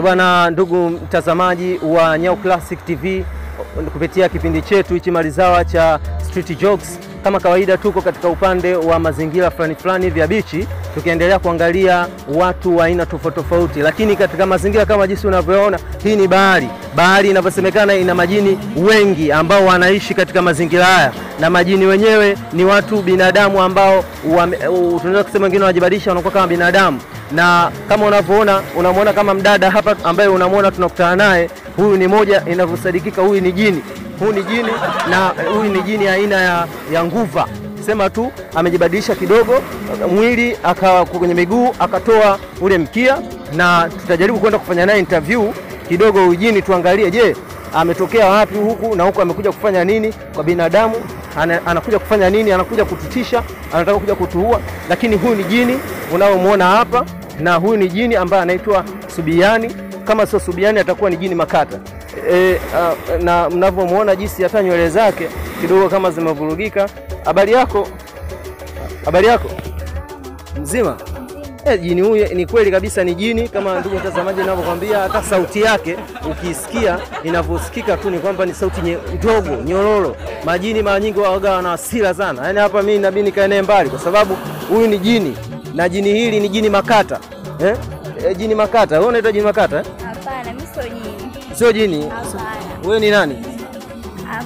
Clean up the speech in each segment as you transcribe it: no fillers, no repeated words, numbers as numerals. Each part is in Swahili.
Bwana ndugu mtazamaji wa Nyau Classic TV, kupitia kipindi chetu hichi Malizawa cha Street Jokes, kama kawaida tuko katika upande wa mazingira fulani vya bichi, tukiendelea kuangalia watu wa aina tofauti, lakini katika mazingira kama jinsi unavyoona, hii ni bahari. Bahari inavyosemekana ina majini wengi ambao wanaishi katika mazingira haya, na majini wenyewe ni watu binadamu ambao tunaweza kusema wengine wanajibadilisha wanakuwa kama binadamu. Na kama unamuona kama mdada hapa ambaye unamuona tunakutana naye, huyu ni moja inavyosadikika huyu ni jini. Huyu ni jini, na huyu ni jini aina ya nguva. Sema tu amejibadilisha kidogo mwili, kwenye miguu akatoa ule mkia, na tutajaribu kwenda kufanya naye interview kidogo huyu jini, tuangalie je, ametokea wapi huku na huku, amekuja kufanya nini kwa binadamu, anakuja kufanya nini, anakuja kututisha, anataka kuja kutuua. Lakini huyu ni jini unaomuona hapa, na huyu ni jini ambaye anaitwa Subiani. Kama sio Subiani atakuwa ni jini Makata. Na mnavyomuona jinsi hata nywele zake kidogo kama zimevurugika. Habari yako? Habari yako? Mzima? Jini huyu ni kweli kabisa ni jini, kama ndugu mtazamaji ninavyokuambia. Hata sauti yake ukisikia inavyosikika tu ni kwamba ni sauti ndogo, nyororo. Majini mara nyingi waga wana hasira sana. Yaani hapa mimi inabidi nikae naye mbali kwa sababu huyu ni jini, na jini hili ni jini Makata. Jini Makata. Wewe unaitwa jini Makata? Hapana, mimi sio jini. Sio jini? Hapana. Wewe ni nani?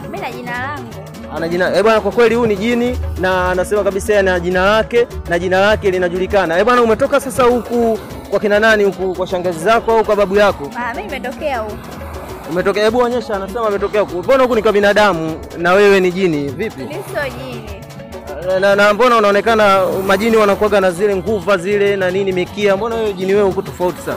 Mimi na jina langu. Ana jina. Bwana, kwa kweli huyu ni jini, na anasema kabisa ana jina lake, na jina lake linajulikana. Bwana, umetoka sasa huku kwa kina nani huku, kwa shangazi zako au kwa babu yako? Mimi nimetokea huku. Umetokea? Hebu onyesha. Anasema ametokea huku. Mbona huku ni kwa binadamu na wewe ni jini? Vipi? Mimi sio jini. Na mbona unaonekana majini wanakuaga na zile nguva zile na nini mikia, mbona wewe jini wewe uko tofauti sana?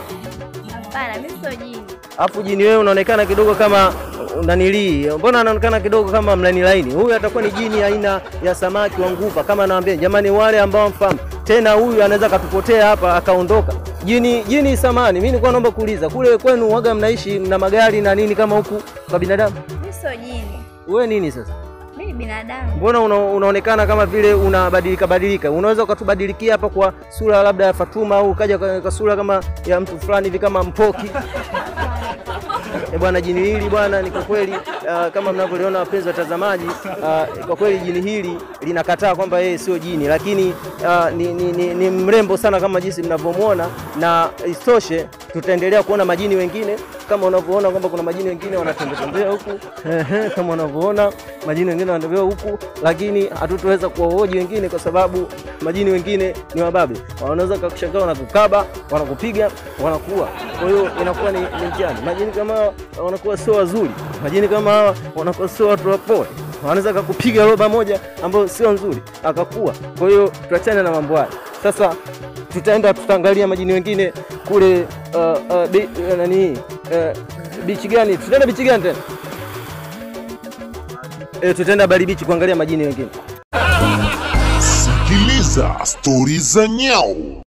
Hapana, mimi sio jini. Alafu jini wewe unaonekana kidogo kama unanilii. Mbona anaonekana kidogo kama mlani laini? Huyu atakuwa ni jini aina ya samaki wa nguva, kama naambia jamani wale ambao mfahamu. Tena huyu anaweza katupotea hapa akaondoka. Jini samani, mimi nilikuwa naomba kuuliza, kule kwenu waga mnaishi na magari na nini kama huku kwa binadamu? Mimi sio jini. Wewe nini sasa? Mimi ni binadamu. Mbona unaonekana kama vile unabadilika? Unaweza ukatubadilikia hapa kwa sura labda ya Fatuma, au ukaja kwa sura kama ya mtu fulani hivi kama Mpoki? Bwana, jini hili bwana ni kwa kweli kama mnavyoona wapenzi watazamaji, kwa kweli jini hili linakataa kwamba yeye sio jini, lakini ni mrembo sana kama jinsi mnavyomuona. Na isitoshe tutaendelea kuona majini wengine, kama unavyoona kwamba kuna majini wengine wanatembea huku. Kama unavyoona majini wengine wanatembea huku, lakini hatutoweza kuwahoji wengine kwa sababu majini wengine ni wababe. Wanaweza kukushangaa, wanakukaba, wanakupiga, wanakuua. Kwa hiyo inakuwa ni mtihani. Majini kama wanakuwa sio wazuri. Majini kama hawa wanakuwa sio watu wapole. Wanaweza kukupiga roba moja ambayo sio nzuri akakuua. Kwa hiyo tuachane na mambo haya. Sasa tutaangalia majini wengine kule bichi gani? Tutaenda bichi gani tena? Tutaenda Bali Beach kuangalia majini wengine. Sikiliza stori za Nyau.